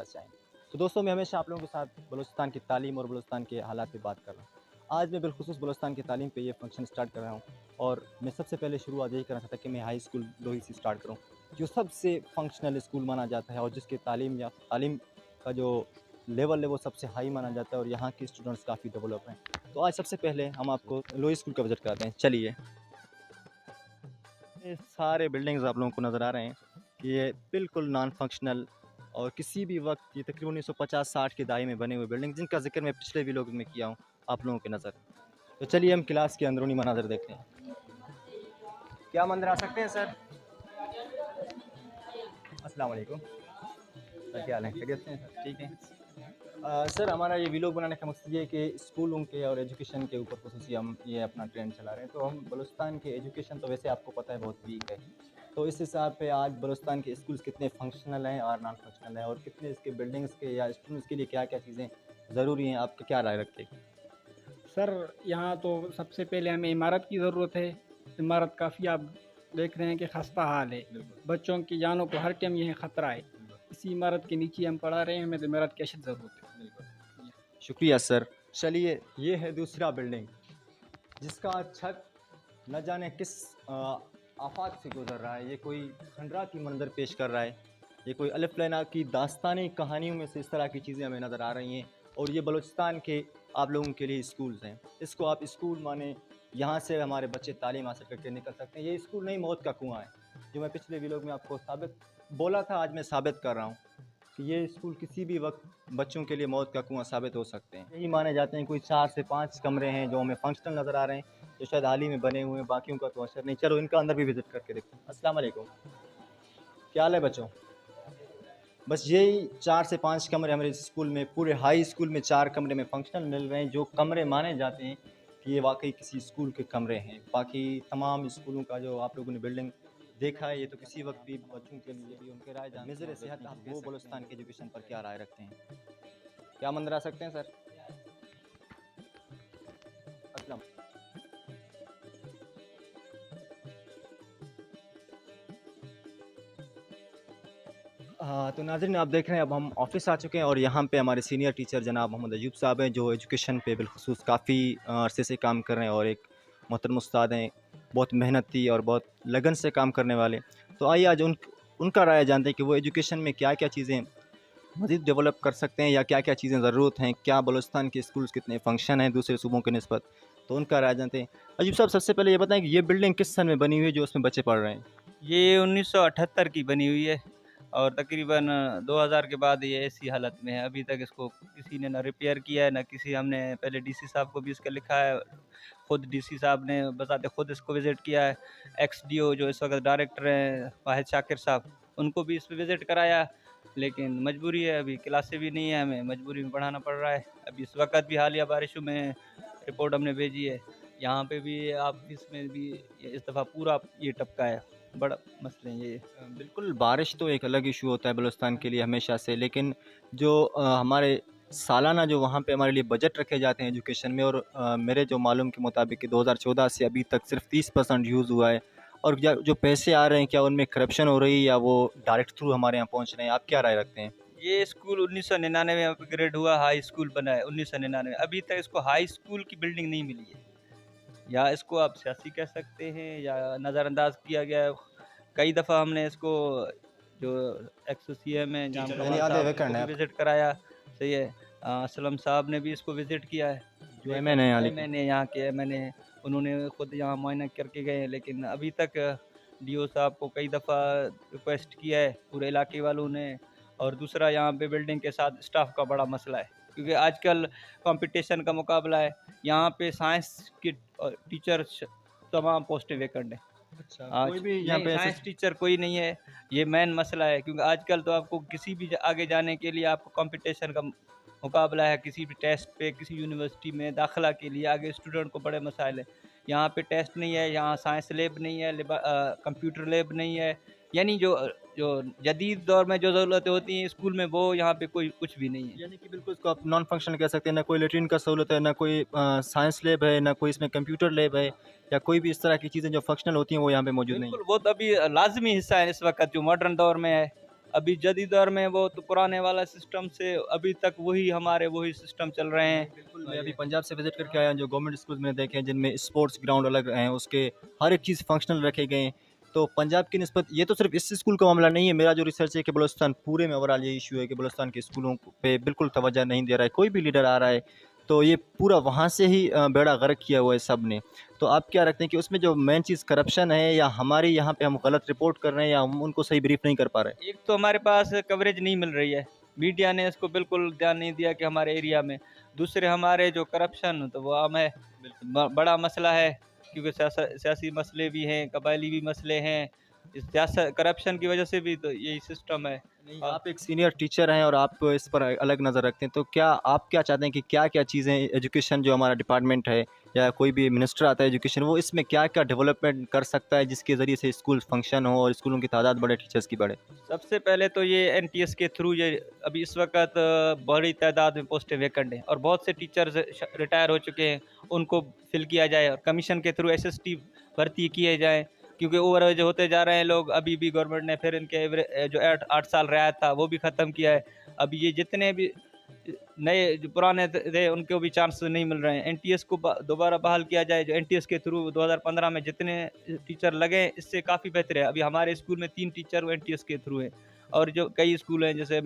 से आएँ। तो दोस्तों, मैं हमेशा आप लोगों के साथ बलूचिस्तान की तालीम और बलूचिस्तान के हालात पे बात कर रहा हूँ। आज मैं बिलख़ुसूस बलूचिस्तान की तालीम पे ये फ़ंक्शन स्टार्ट कर रहा हूँ और मैं सबसे पहले शुरुआत यही करना चाहता कि मैं हाई स्कूल लोही से स्टार्ट करूँ, जो सबसे फ़ंक्शनल स्कूल माना जाता है और जिसके तालीम का जो लेवल है वो सबसे हाई माना जाता है और यहाँ के स्टूडेंट्स काफ़ी डेवलप हैं। तो आज सबसे पहले हम आपको लोही स्कूल का विज़िट कराते हैं। चलिए। ये सारे बिल्डिंग्स आप लोगों को नज़र आ रहे हैं कि ये बिल्कुल नॉन फंक्शनल और किसी भी वक्त ये तकरीबन 1950-60 के दायरे में बने हुए बिल्डिंग जिनका जिक्र मैं पिछले व्लॉग में किया हूँ आप लोगों के नज़र। तो चलिए हम क्लास के अंदरूनी मनाज़र देखते हैं। क्या हम अंदर आ सकते हैं सर? अस्सलाम वालेकुम। सर क्या हाल है? खैरियत से हैं सर? ठीक है। सर हमारा ये व्लॉग बनाने का मकसद ये है कि स्कूलों के और एजुकेशन के ऊपर ख़ुसूसी हम ये अपना ट्रेंड चला रहे हैं। तो हम बलूचिस्तान के एजुकेशन तो वैसे आपको पता है बहुत वीक है। तो इस हिसाब पे आज बलूचिस्तान के स्कूल्स कितने फंक्शनल हैं और नॉन फंक्शनल हैं और कितने इसके बिल्डिंग्स के या स्टूडेंट्स के लिए क्या-क्या चीज़ें ज़रूरी हैं, आपका क्या राय रखते हैं? सर, यहाँ तो सबसे पहले हमें इमारत की ज़रूरत है। इमारत काफ़ी आप देख रहे हैं कि खस्ता हाल है। बिल्कुल, बच्चों की जानों को हर टाइम यह ख़तरा है। बिल्कुल, इसी इमारत के नीचे हम पढ़ा रहे हैं, हमें तो इमारत की अशद ज़रूरत है। बिल्कुल। शुक्रिया सर। चलिए ये है दूसरा बिल्डिंग जिसका छत न जाने किस आफ़ाक़ से गुज़र रहा है। ये कोई खंडरा की मंज़र पेश कर रहा है। ये कोई अलिफ लैला की दास्तानी कहानियों में से इस तरह की चीज़ें हमें नज़र आ रही हैं और ये बलूचिस्तान के आप लोगों के लिए स्कूल्स हैं। इसको आप स्कूल माने, यहाँ से हमारे बच्चे तालीम हासिल करके निकल सकते हैं। ये स्कूल नहीं, मौत का कुआँ है। जो मैं पिछले व्लॉग में आपको बोला था, आज मैं साबित कर रहा हूँ कि ये स्कूल किसी भी वक्त बच्चों के लिए मौत का कुआँ साबित हो सकते हैं। यही माने जाते हैं। कोई 4 से 5 कमरे हैं जो हमें फंक्शनल नज़र आ रहे हैं, जो शायद हाल ही में बने हुए हैं, बाकियों का तो असर नहीं। चलो इनका अंदर भी विज़िट करके देखते हैं। अस्सलाम वालेकुम। क्या हाल है बच्चों? बस यही 4 से 5 कमरे हमारे स्कूल में, पूरे हाई स्कूल में 4 कमरे में फंक्शनल मिल रहे हैं, जो कमरे माने जाते हैं कि ये वाक़ई किसी स्कूल के कमरे हैं। बाकी तमाम स्कूलों का जो आप लोगों ने बिल्डिंग देखा है, ये तो किसी वक़्त भी बच्चों के लिए भी उनके राय जानते हैं। नज़र सेहत आप वो बलूचिस्तान के एजुकेशन पर क्या राय रखते हैं? क्या हम अंदर आ सकते हैं सर? अस्सलाम। हाँ, तो नाज़रीन आप देख रहे हैं अब हम ऑफ़िस आ चुके हैं और यहाँ पे हमारे सीनियर टीचर जनाब मोहम्मद अयूब साहब हैं, जो एजुकेशन पे बिलख़ुसूस काफ़ी अरसे से काम कर रहे हैं और एक मोहतरम उस्ताद हैं, बहुत मेहनती और बहुत लगन से काम करने वाले। तो आइए आज उनका राय जानते हैं कि वो एजुकेशन में क्या-क्या चीज़ें मज़ीद डेवलप कर सकते हैं या क्या-क्या चीज़ें ज़रूरत हैं, क्या बलूचिस्तान के स्कूल्स कितने फ़ंक्शन हैं दूसरे सूबों की निस्बत, तो उनका राय जानते हैं। अयूब साहब सबसे पहले ये बताएँ कि ये बिल्डिंग किस सन में बनी हुई है जो उसमें बच्चे पढ़ रहे हैं? ये 1978 की बनी हुई है और तकरीबन 2000 के बाद ये ऐसी हालत में है। अभी तक इसको किसी ने ना रिपेयर किया है, ना किसी हमने पहले डीसी साहब को भी इसका लिखा है। खुद डीसी साहब ने बताते खुद इसको विज़िट किया है। एक्सडीओ जो इस वक्त डायरेक्टर हैं वाहिद शाकिर साहब, उनको भी इस पे विज़िट कराया, लेकिन मजबूरी है, अभी क्लासें भी नहीं है, हमें मजबूरी में पढ़ाना पड़ रहा है। अभी इस वक्त भी हालिया बारिशों में रिपोर्ट हमने भेजी है। यहाँ पे भी ऑफिस में भी इस दफ़ा पूरा ये टपका है। बड़ा मसले हैं ये। बिल्कुल, बारिश तो एक अलग इशू होता है बलूचिस्तान के लिए हमेशा से, लेकिन जो हमारे सालाना जो वहाँ पे हमारे लिए बजट रखे जाते हैं एजुकेशन में और मेरे जो मालूम के मुताबिक कि 2014 से अभी तक सिर्फ 30% यूज़ हुआ है और जो पैसे आ रहे हैं क्या उनमें करप्शन हो रही है या वो डायरेक्ट थ्रू हमारे यहाँ पहुँच रहे हैं? आप क्या राय रखते हैं? ये स्कूल 1999 में अपग्रेड हुआ, हाई स्कूल बना है 1999। अभी तक इसको हाई स्कूल की बिल्डिंग नहीं मिली है। या इसको आप सियासी कह सकते हैं या नज़रअंदाज किया गया है। कई दफ़ा हमने इसको जो एक्स सीएम है जाम यानी कमाल आधे साहब, वैकेंड उनको है भी आप। विज़िट कराया। सही है। असलम साहब ने भी इसको विज़िट किया है, जो एमएन है यहाँ लेकिन। एमएनए यहाँ के एमएनए, उन्होंने खुद यहाँ मुआयना करके गए हैं। लेकिन अभी तक डीओ साहब को कई दफ़ा रिक्वेस्ट किया है पूरे इलाके वालों ने। और दूसरा यहाँ पे बिल्डिंग के साथ स्टाफ का बड़ा मसला है, क्योंकि आजकल कंपटीशन का मुकाबला है। यहाँ पे साइंस के टीचर तमाम पोस्टें वैकेंट हैं। अच्छा, कोई आज भी यहाँ नहीं, पे ऐसे साइंस टीचर कोई नहीं है। ये मेन मसला है, क्योंकि आजकल तो आपको किसी भी आगे जाने के लिए आपको कंपटीशन का मुकाबला है। किसी भी टेस्ट पे किसी यूनिवर्सिटी में दाखिला के लिए आगे स्टूडेंट को बड़े मसाइल है। यहाँ पे टेस्ट नहीं है, यहाँ साइंस लैब नहीं है, कंप्यूटर लैब नहीं है। यानी जो जो जदीद दौर में जो ज़रूरतें होती हैं स्कूल में, वो यहाँ पे कोई कुछ भी नहीं है। यानी कि बिल्कुल इसको आप नॉन फंक्शनल कह सकते हैं, ना कोई लेटरिन का सहूलत है, ना कोई साइंस लैब है, ना कोई इसमें कंप्यूटर लैब है या कोई भी इस तरह की चीज़ें जो फंक्शनल होती हैं वो यहाँ पे मौजूद नहीं बिल्कुल, है। वो तो अभी लाज़मी हिस्सा है इस वक़्त जो मॉडर्न दौर में है। अभी जदीद दौर में वो तो पुराने वाला सिस्टम से अभी तक वही सिस्टम चल रहे हैं। बिल्कुल, मैं अभी पंजाब से विज़िट करके आया हूँ, जो गवर्नमेंट स्कूल मैंने देखे हैं जिनमें स्पोर्ट्स ग्राउंड अलग हैं, उसके हर एक चीज़ फंक्शनल रखे गए हैं। तो पंजाब की निस्बत ये तो सिर्फ इस स्कूल का मामला नहीं है, मेरा जो रिसर्च है कि बलूचिस्तान पूरे में ओवरऑल ये इशू है कि बलूचिस्तान के स्कूलों पे बिल्कुल तवज्जो नहीं दे रहा है, कोई भी लीडर आ रहा है तो ये पूरा वहाँ से ही बेड़ा गर्क किया हुआ है सब ने। तो आप क्या रखते हैं कि उसमें जो मेन चीज़ करप्शन है, या हमारे यहाँ पे हम गलत रिपोर्ट कर रहे हैं, या हम उनको सही ब्रीफ नहीं कर पा रहे हैं? एक तो हमारे पास कवरेज नहीं मिल रही है, मीडिया ने इसको बिल्कुल ध्यान नहीं दिया कि हमारे एरिया में। दूसरे हमारे जो करप्शन तो वो आम है, बड़ा मसला है, क्योंकि सियासी मसले भी हैं, कबायली भी मसले हैं। इस सियासत करप्शन की वजह से भी तो यही सिस्टम है। नहीं, आप एक सीनियर टीचर हैं और आप इस पर अलग नज़र रखते हैं, तो क्या आप क्या चाहते हैं कि क्या-क्या चीज़ें एजुकेशन जो हमारा डिपार्टमेंट है, या कोई भी मिनिस्टर आता है एजुकेशन, वो इसमें क्या-क्या डेवलपमेंट कर सकता है जिसके ज़रिए से स्कूल फंक्शन हो और स्कूलों की तादाद बढ़े, टीचर्स की बढ़े? सबसे पहले तो ये एनटीएस के थ्रू ये अभी इस वक्त बड़ी तादाद में पोस्टें वैकेंट हैं और बहुत से टीचर्स रिटायर हो चुके हैं, उनको फिल किया जाए और कमीशन के थ्रू एसएसटी भर्ती किए जाएँ, क्योंकि ओवर एज होते जा रहे हैं लोग। अभी भी गवर्नमेंट ने फिर इनके जो 8 साल रियायत था वो भी ख़त्म किया है। अब ये जितने भी नए जो पुराने थे उनको भी चांस नहीं मिल रहे हैं। एनटीएस को दोबारा बहाल किया जाए, जो एनटीएस के थ्रू 2015 में जितने टीचर लगे इससे काफ़ी बेहतर है। अभी हमारे स्कूल में 3 टीचर वो एनटीएस के थ्रू हैं, और जो कई स्कूल हैं जैसे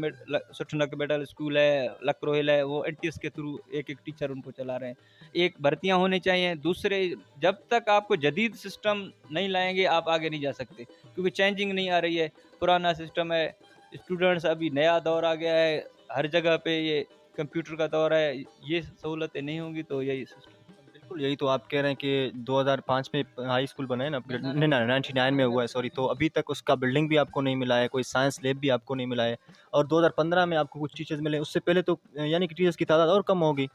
सुठनक मिडल स्कूल है, लकरोहिल है, वो एनटीएस के थ्रू एक टीचर उनको चला रहे हैं। एक भर्तियाँ होनी चाहिए। दूसरे, जब तक आपको जदीद सिस्टम नहीं लाएंगे आप आगे नहीं जा सकते, क्योंकि चेंजिंग नहीं आ रही है, पुराना सिस्टम है। स्टूडेंट्स, अभी नया दौर आ गया है, हर जगह पे ये कंप्यूटर का दौर है, ये सहूलतें नहीं होंगी तो यही सिस्टम। बिल्कुल, यही तो आप कह रहे हैं कि 2005 में हाई स्कूल बना है ना, नहीं ना 99 में हुआ है, सॉरी, तो अभी तक उसका बिल्डिंग भी आपको नहीं मिला है, कोई साइंस लैब भी आपको नहीं मिला है, और 2015 में आपको कुछ टीचर्स मिले, उससे पहले तो यानी कि टीचर्स की तादाद और कम होगी।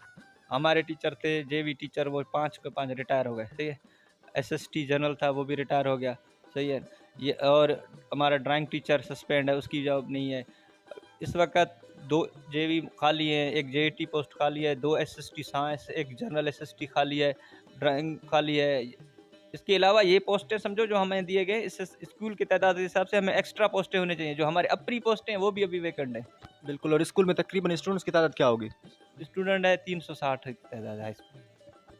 हमारे टीचर थे जेवी टीचर, वो 5 के 5 रिटायर हो गए, सही है। एसएसटी जनरल था, वो भी रिटायर हो गया, सही है। ये और हमारा ड्राइंग टीचर सस्पेंड है, उसकी जॉब नहीं है। इस वक्त 2 जेवी खाली हैं, एक जेईटी पोस्ट खाली है, 2 एसएसटी साइंस, एक जनरल एसएसटी खाली है, ड्राइंग खाली है। इसके अलावा ये पोस्टें समझो जो हमें दिए गए, इस स्कूल की तादाद के हिसाब से हमें एक्स्ट्रा पोस्टें होनी चाहिए। जो हमारे अपनी पोस्टें हैं वो भी अभी वैकेंट है। बिल्कुल, और स्कूल में तकरीबन स्टूडेंट्स की तादाद क्या होगी? स्टूडेंट है 360 की तादाद हाई स्कूल।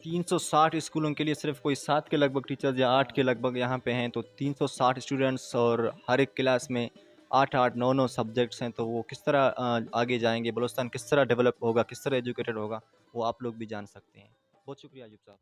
360 स्कूलों के लिए सिर्फ कोई 7 के लगभग टीचर्स या 8 के लगभग यहाँ पे हैं, तो 360 स्टूडेंट्स और हर एक क्लास में 8-8, 9-9 सब्जेक्ट्स हैं, तो वो किस तरह आगे जाएंगे, बलूचिस्तान किस तरह डेवलप होगा, किस तरह एजुकेटेड होगा, वो आप लोग भी जान सकते हैं। बहुत शुक्रिया अयूब साहब।